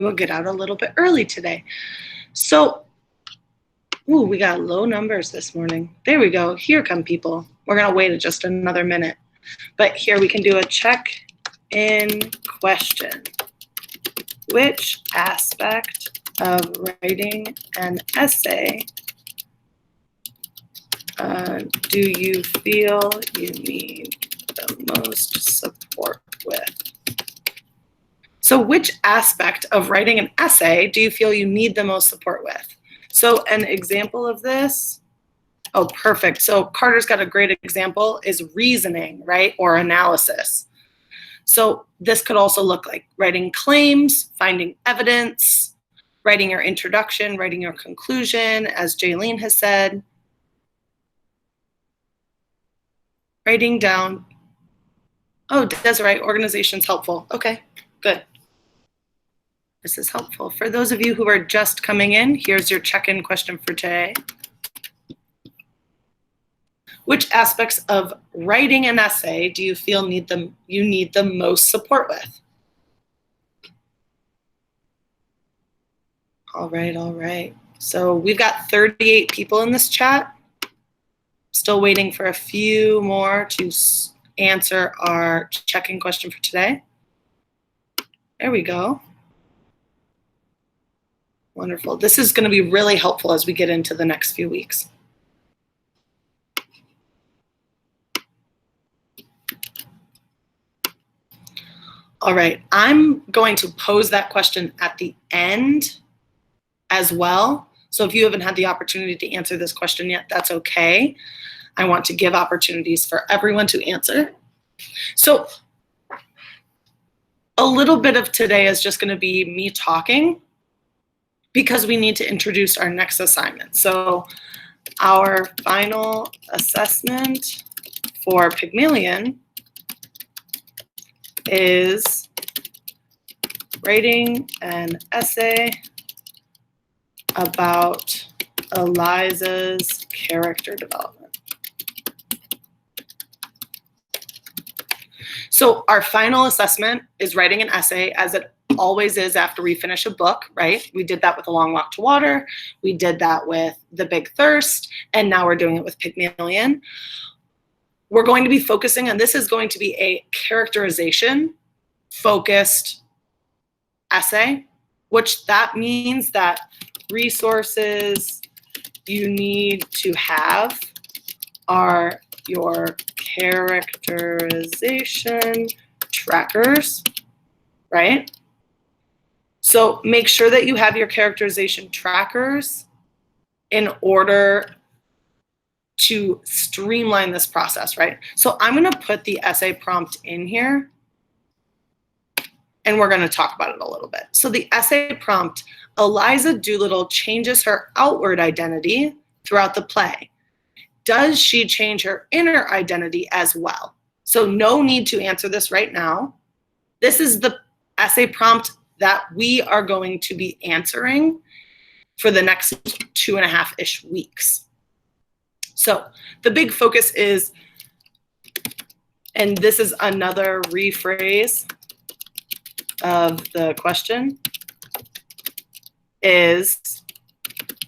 We'll get out a little bit early today. So, ooh, we got low numbers this morning. There we go. Here come people. We're going to wait just another minute. But here we can do a check-in question. Which aspect of writing an essay do you feel you need the most support with? So which aspect of writing an essay do you feel you need the most support with? So an example of this, oh, perfect. So Carter's got a great example, is reasoning, right, or analysis. So this could also look like writing claims, finding evidence, writing your introduction, writing your conclusion, as Jaylene has said. Writing down, oh, Desiree, organization's helpful. Okay, good. This is helpful. For those of you who are just coming in, here's your check-in question for today. Which aspects of writing an essay do you feel you need the most support with? All right. So we've got 38 people in this chat. Still waiting for a few more to answer our check-in question for today. There we go. Wonderful. This is going to be really helpful as we get into the next few weeks. All right, I'm going to pose that question at the end as well. So if you haven't had the opportunity to answer this question yet, that's okay. I want to give opportunities for everyone to answer. So a little bit of today is just going to be me talking because we need to introduce our next assignment. So our final assessment for Pygmalion is writing an essay about Eliza's character development. So our final assessment is writing an essay, as it always is after we finish a book, right? We did that with A Long Walk to Water. We did that with The Big Thirst. And now we're doing it with Pygmalion. We're going to be focusing on, this is going to be a characterization focused essay, which that means that resources you need to have are your characterization trackers, right? So make sure that you have your characterization trackers in order to streamline this process, right? So I'm going to put the essay prompt in here, and we're going to talk about it a little bit. So the essay prompt, Eliza Doolittle changes her outward identity throughout the play. Does she change her inner identity as well? So no need to answer this right now. This is the essay prompt that we are going to be answering for the next 2.5-ish weeks. So the big focus is, and this is another rephrase of the question, is,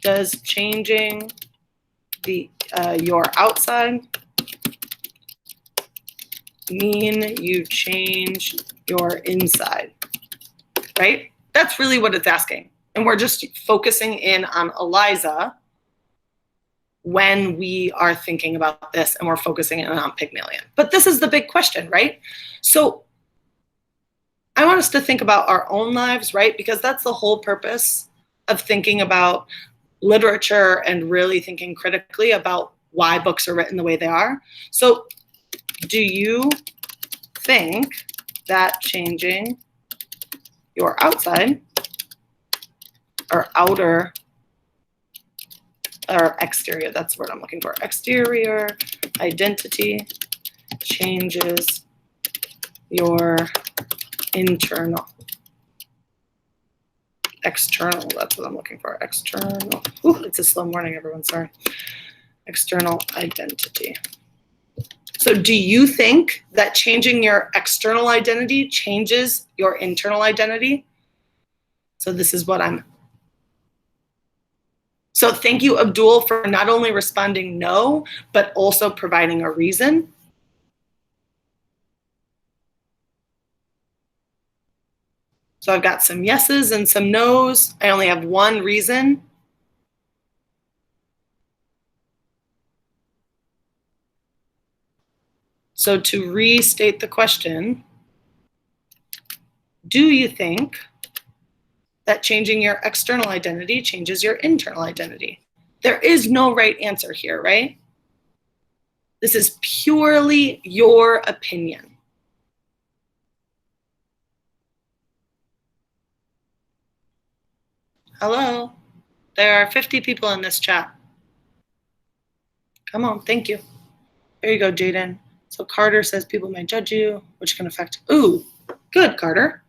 does changing your outside mean you change your inside, right? That's really what it's asking. And we're just focusing in on Eliza when we are thinking about this, and we're focusing in on Pygmalion. But this is the big question, right? So I want us to think about our own lives, right? Because that's the whole purpose of thinking about literature and really thinking critically about why books are written the way they are. So do you think that changing your outside or outer or exterior, that's the word I'm looking for, exterior identity changes your external, that's what I'm looking for, external. Ooh, it's a slow morning, everyone, sorry. External identity. So do you think that changing your external identity changes your internal identity? So this is what I'm. So thank you, Abdul, for not only responding no, but also providing a reason. So I've got some yeses and some nos. I only have one reason. So to restate the question, do you think that changing your external identity changes your internal identity? There is no right answer here, right? This is purely your opinion. Hello, there are 50 people in this chat. Come on, thank you. There you go, Jaden. So Carter says people might judge you, which can affect, ooh, good, Carter.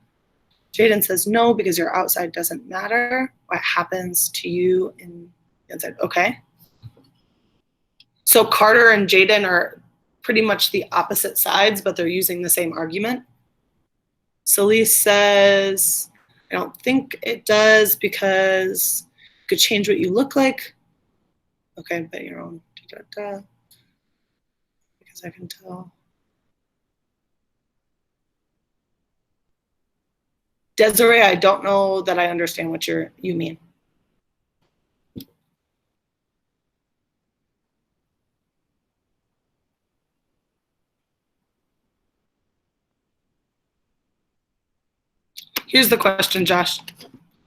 Jaden says no, because your outside doesn't matter. What happens to you in the inside? Okay. So Carter and Jaden are pretty much the opposite sides, but they're using the same argument. Celise says, I don't think it does because it could change what you look like. Okay, but your own, because I can tell. Desiree, I don't know that I understand what you mean. Here's the question, Josh.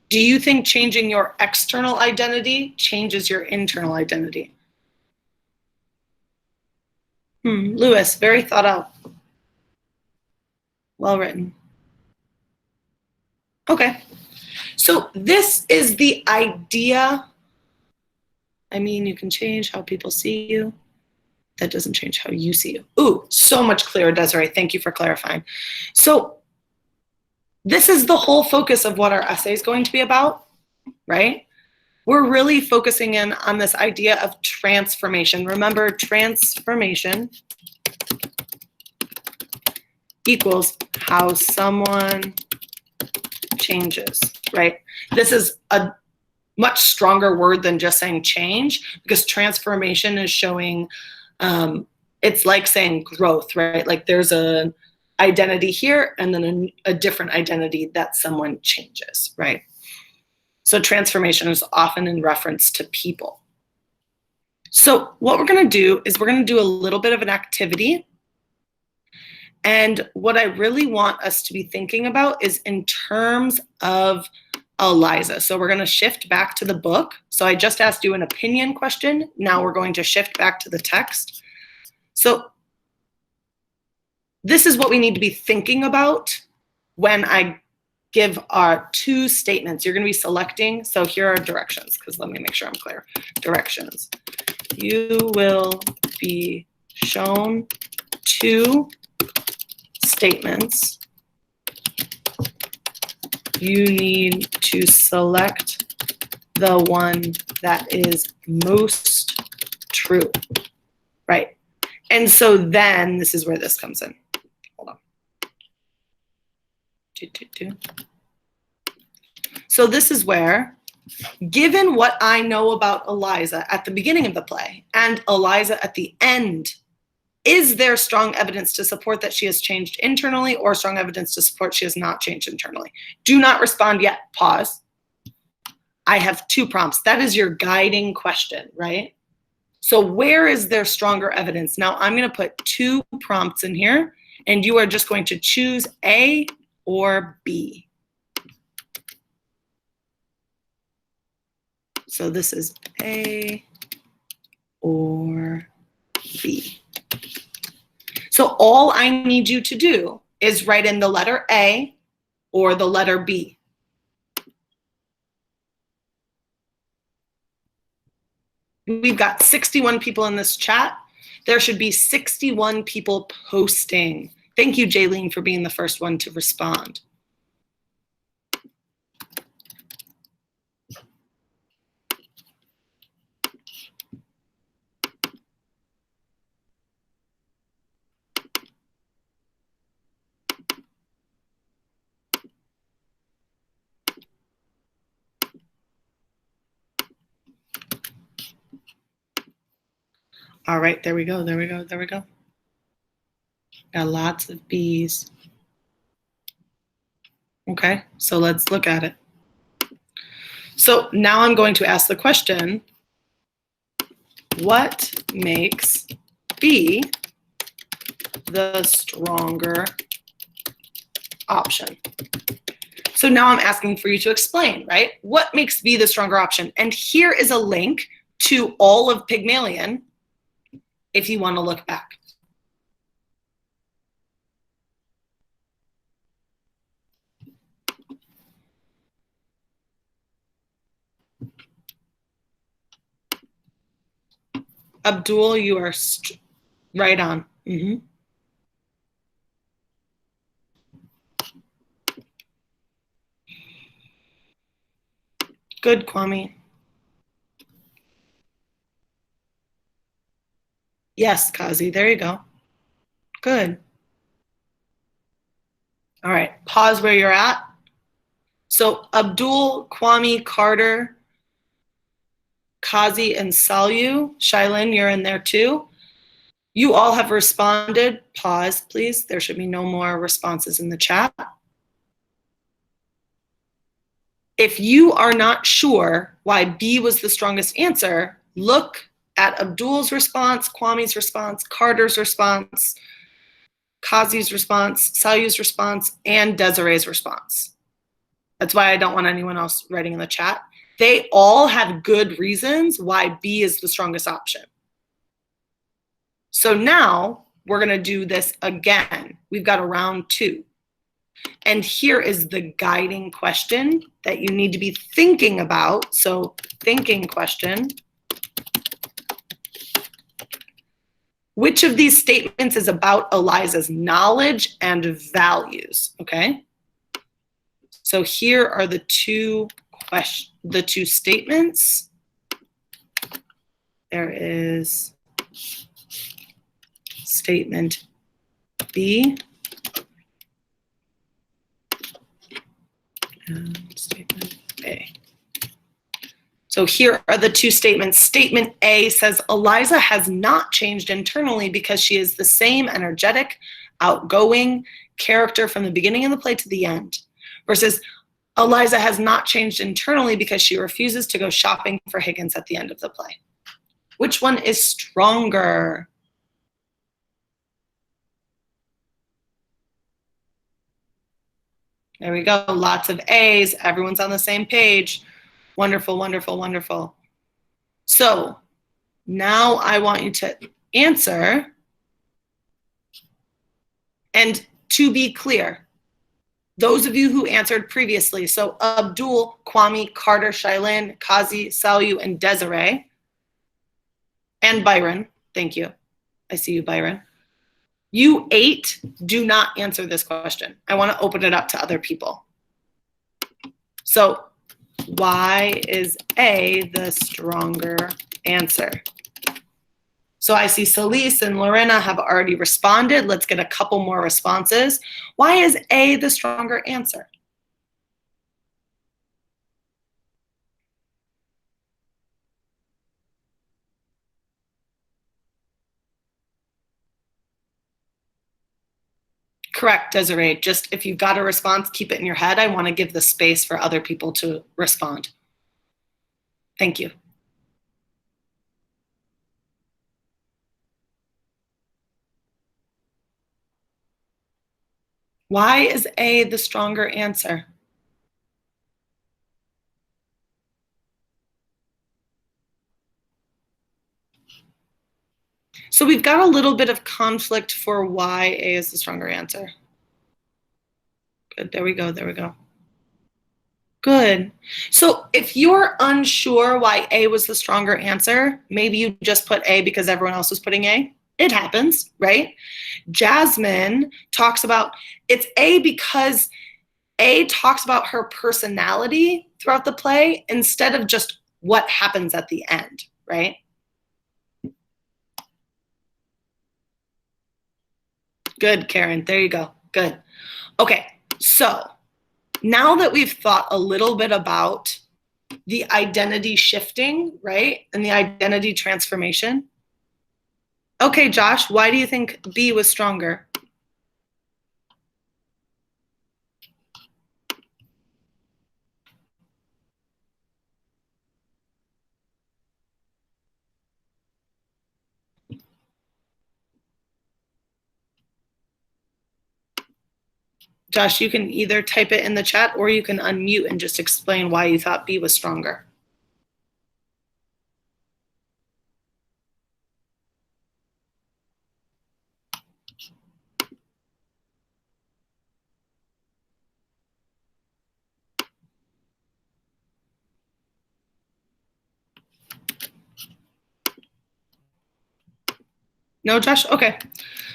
Do you think changing your external identity changes your internal identity? Lewis, very thought out. Well written. Okay. So this is the idea. I mean, you can change how people see you. That doesn't change how you see you. Ooh, so much clearer, Desiree. Thank you for clarifying. So this is the whole focus of what our essay is going to be about, right? We're really focusing in on this idea of transformation. Remember, transformation equals how someone changes, right? This is a much stronger word than just saying change, because transformation is showing, it's like saying growth, right? Like there's an identity here and then a different identity that someone changes, right? So transformation is often in reference to people. So what we're going to do is we're going to do a little bit of an activity. And what I really want us to be thinking about is in terms of ELA. So we're going to shift back to the book. So I just asked you an opinion question. Now we're going to shift back to the text. So this is what we need to be thinking about when I give our two statements. You're going to be selecting. So here are directions, because let me make sure I'm clear. Directions. You will be shown two statements. You need to select the one that is most true, right? And so then this is where this comes in. Hold on. So this is where, given what I know about Eliza at the beginning of the play and Eliza at the end, is there strong evidence to support that she has changed internally, or strong evidence to support she has not changed internally? Do not respond yet. Pause. I have two prompts. That is your guiding question, right? So where is there stronger evidence? Now I'm going to put two prompts in here, and you are just going to choose A or B. So this is A or B. So all I need you to do is write in the letter A or the letter B. We've got 61 people in this chat. There should be 61 people posting. Thank you, Jaylene, for being the first one to respond. All right, there we go, there we go, there we go. Got lots of B's. Okay, so let's look at it. So now I'm going to ask the question, what makes B the stronger option? So now I'm asking for you to explain, right? What makes B the stronger option? And here is a link to all of Pygmalion if you want to look back. Abdul, you are right on. Mm-hmm. Good, Kwame. Yes, Kazi, there you go. Good. All right, pause where you're at. So Abdul, Kwame, Carter, Kazi, and Salyu, Shailin, you're in there too. You all have responded. Pause, please. There should be no more responses in the chat. If you are not sure why B was the strongest answer, look at Abdul's response, Kwame's response, Carter's response, Kazi's response, Salyu's response, and Desiree's response. That's why I don't want anyone else writing in the chat. They all have good reasons why B is the strongest option. So now we're going to do this again. We've got a round 2. And here is the guiding question that you need to be thinking about. So thinking question. Which of these statements is about Eliza's knowledge and values? Okay. So here are the two statements. There is statement B and statement A. So here are the two statements. Statement A says Eliza has not changed internally because she is the same energetic, outgoing character from the beginning of the play to the end. Versus Eliza has not changed internally because she refuses to go shopping for Higgins at the end of the play. Which one is stronger? There we go. Lots of A's. Everyone's on the same page. Wonderful, wonderful, wonderful. So now I want you to answer. And to be clear, those of you who answered previously, so Abdul, Kwame, Carter, Shailin, Kazi, Salyu, and Desiree, and Byron, thank you. I see you, Byron. You 8 do not answer this question. I want to open it up to other people. So why is A the stronger answer? So I see Celise and Lorena have already responded. Let's get a couple more responses. Why is A the stronger answer? Correct, Desiree. Just if you've got a response, keep it in your head. I want to give the space for other people to respond. Thank you. Why is A the stronger answer? So we've got a little bit of conflict for why A is the stronger answer. Good, there we go, there we go. Good. So if you're unsure why A was the stronger answer, maybe you just put A because everyone else was putting A. It happens, right? Jasmine talks about it's A because A talks about her personality throughout the play instead of just what happens at the end, right? Good, Karen. There you go. Good. Okay, so now that we've thought a little bit about the identity shifting, right, and the identity transformation, Okay, Josh, why do you think B was stronger? Josh, you can either type it in the chat or you can unmute and just explain why you thought B was stronger. No, Josh? Okay.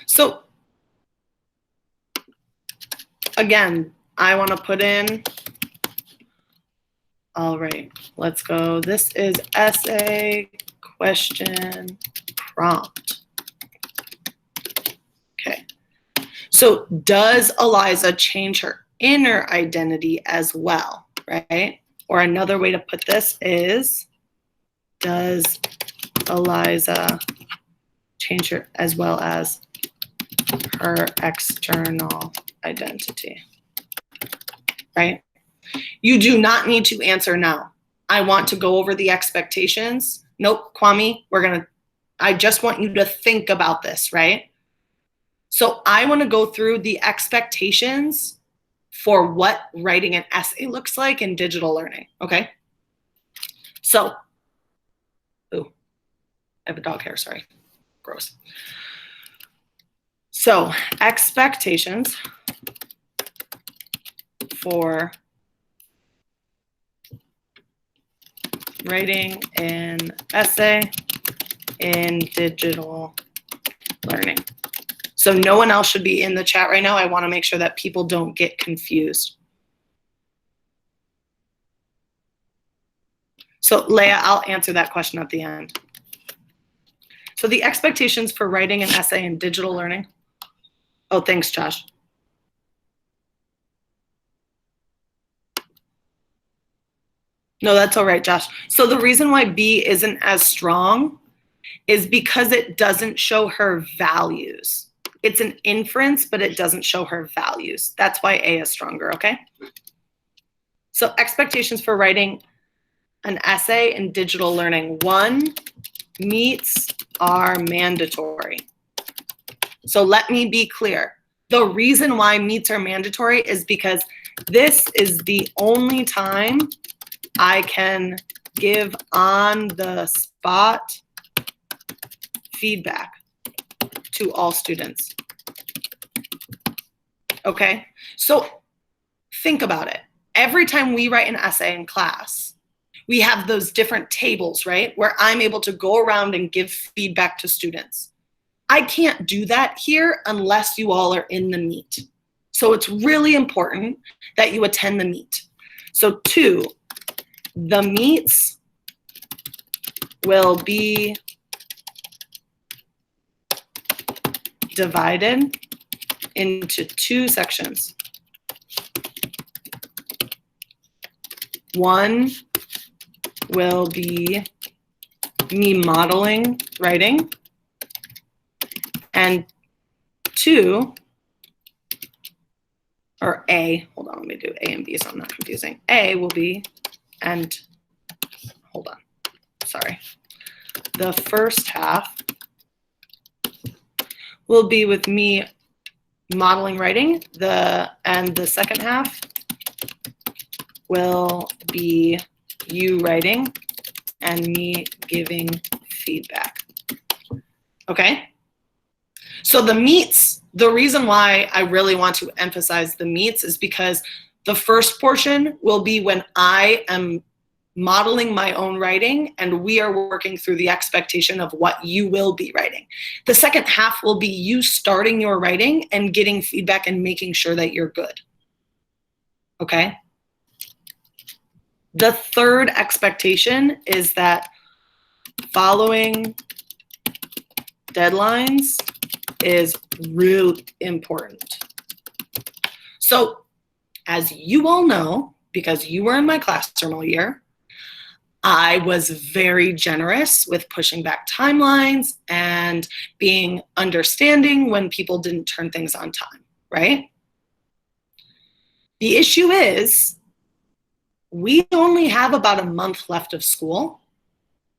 So again, I want to put in, all right, let's go. This is essay question prompt. Okay. So does Eliza change her inner identity as well, right? Or another way to put this is, does Eliza change her as well as her external identity, right? You do not need to answer now. I want to go over the expectations. Nope, Kwame, I just want you to think about this, right? So I want to go through the expectations for what writing an essay looks like in digital learning, okay? So, ooh, I have a dog hair, sorry, gross. So expectations for writing an essay in digital learning. So no one else should be in the chat right now. I want to make sure that people don't get confused. So Leah, I'll answer that question at the end. So the expectations for writing an essay in digital learning. Oh, thanks, Josh. No, that's all right, Josh. So the reason why B isn't as strong is because it doesn't show her values. It's an inference, but it doesn't show her values. That's why A is stronger, okay? So expectations for writing an essay in digital learning. 1, meets are mandatory. So let me be clear. The reason why meets are mandatory is because this is the only time I can give on the spot feedback to all students. Okay, so think about it. Every time we write an essay in class, we have those different tables, right? Where I'm able to go around and give feedback to students. I can't do that here unless you all are in the meet. So it's really important that you attend the meet. So 2, the meets will be divided into 2 sections. 1 will be me modeling writing, and 2, or A, hold on, let me do A and B so I'm not confusing. A will be, and hold on, sorry. The first half will be with me modeling writing, and the second half will be you writing and me giving feedback. Okay? So the meets, the reason why I really want to emphasize the meets is because the first portion will be when I am modeling my own writing and we are working through the expectation of what you will be writing. The second half will be you starting your writing and getting feedback and making sure that you're good. Okay? The third expectation is that following deadlines is really important. So as you all know, because you were in my classroom all year, I was very generous with pushing back timelines and being understanding when people didn't turn things on time, right? The issue is we only have about a month left of school,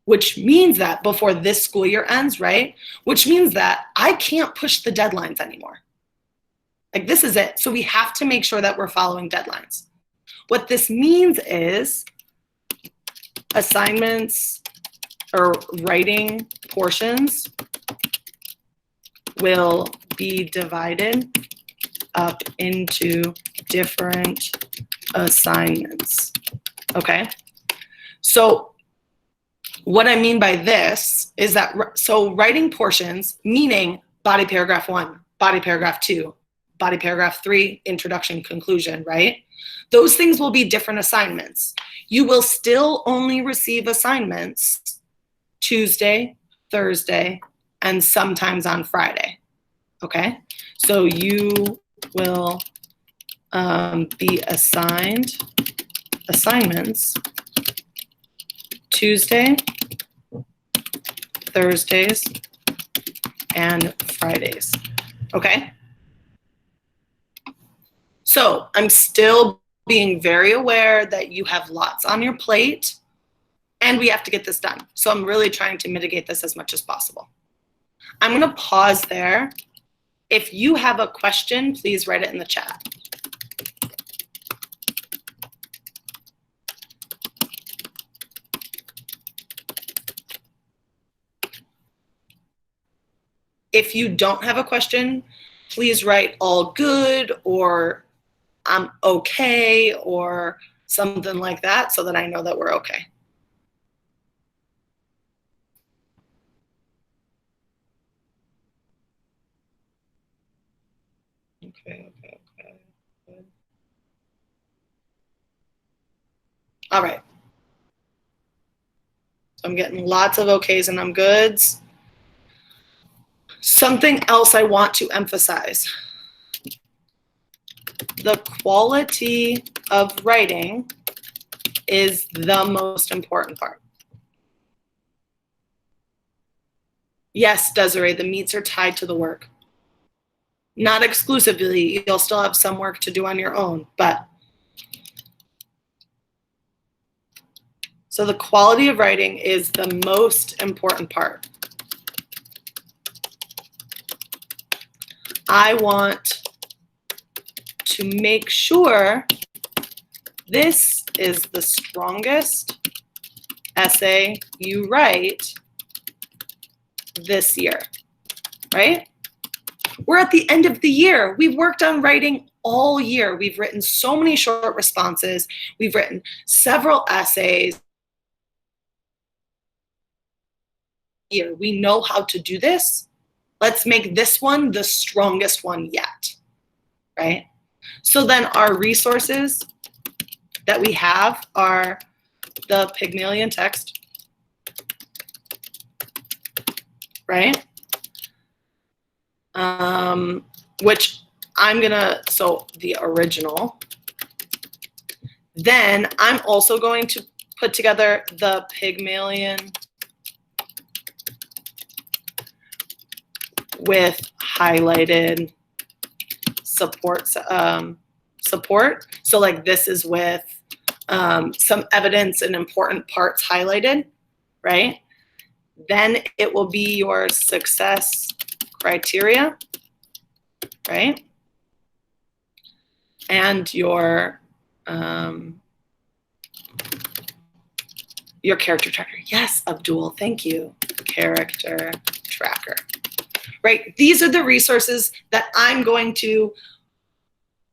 which means that before this school year ends, right? Which means that I can't push the deadlines anymore. Like, this is it. So we have to make sure that we're following deadlines. What this means is assignments or writing portions will be divided up into different assignments. Okay? So what I mean by this is that, so writing portions, meaning body paragraph 1, body paragraph 2, body paragraph 3, introduction, conclusion, right? Those things will be different assignments. You will still only receive assignments Tuesday, Thursday, and sometimes on Friday, okay? So you will be assigned assignments Tuesday, Thursdays, and Fridays, okay? So I'm still being very aware that you have lots on your plate and we have to get this done. So I'm really trying to mitigate this as much as possible. I'm gonna pause there. If you have a question, please write it in the chat. If you don't have a question, please write all good or I'm okay or something like that so that I know that we're okay. Okay. Good. All right. So I'm getting lots of okays and I'm goods. Something else I want to emphasize. The quality of writing is the most important part. Yes, Desiree, the meets are tied to the work. Not exclusively, you'll still have some work to do on your own, but so the quality of writing is the most important part. I want to make sure this is the strongest essay you write this year, right? We're at the end of the year. We've worked on writing all year. We've written so many short responses. We've written several essays. We know how to do this. Let's make this one the strongest one yet, right? So then our resources that we have are the Pygmalion text, right? Which I'm gonna, so the original. Then I'm also going to put together the Pygmalion with highlighted support. So like this is with some evidence and important parts highlighted, right? Then it will be your success criteria, right? And your character tracker. Yes, Abdul, thank you. Character tracker, right? These are the resources that I'm going to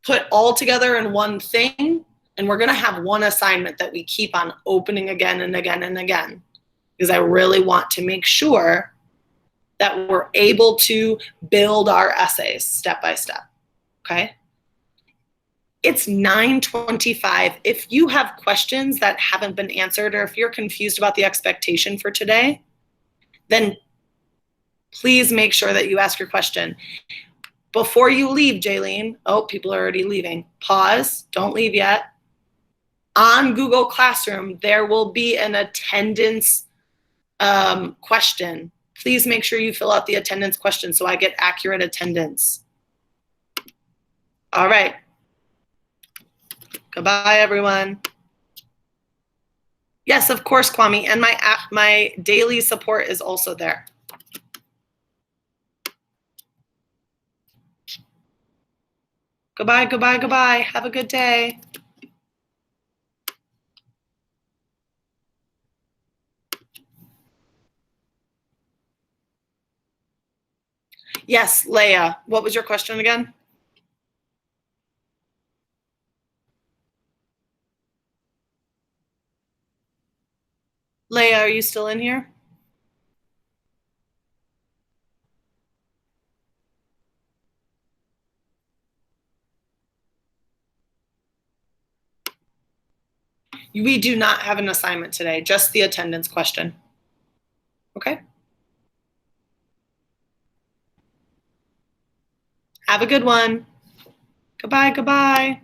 put all together in one thing, and we're gonna have one assignment that we keep on opening again and again and again, because I really want to make sure that we're able to build our essays step by step, okay? It's 9:25. If you have questions that haven't been answered, or if you're confused about the expectation for today, then please make sure that you ask your question. Before you leave, Jaylene, oh, people are already leaving. Pause, don't leave yet. On Google Classroom, there will be an attendance question. Please make sure you fill out the attendance question so I get accurate attendance. All right. Goodbye, everyone. Yes, of course, Kwame. And my daily support is also there. Goodbye, goodbye, goodbye. Have a good day. Yes, Leah. What was your question again? Leah, are you still in here? We do not have an assignment today, just the attendance question. Okay. Have a good one. Goodbye, goodbye.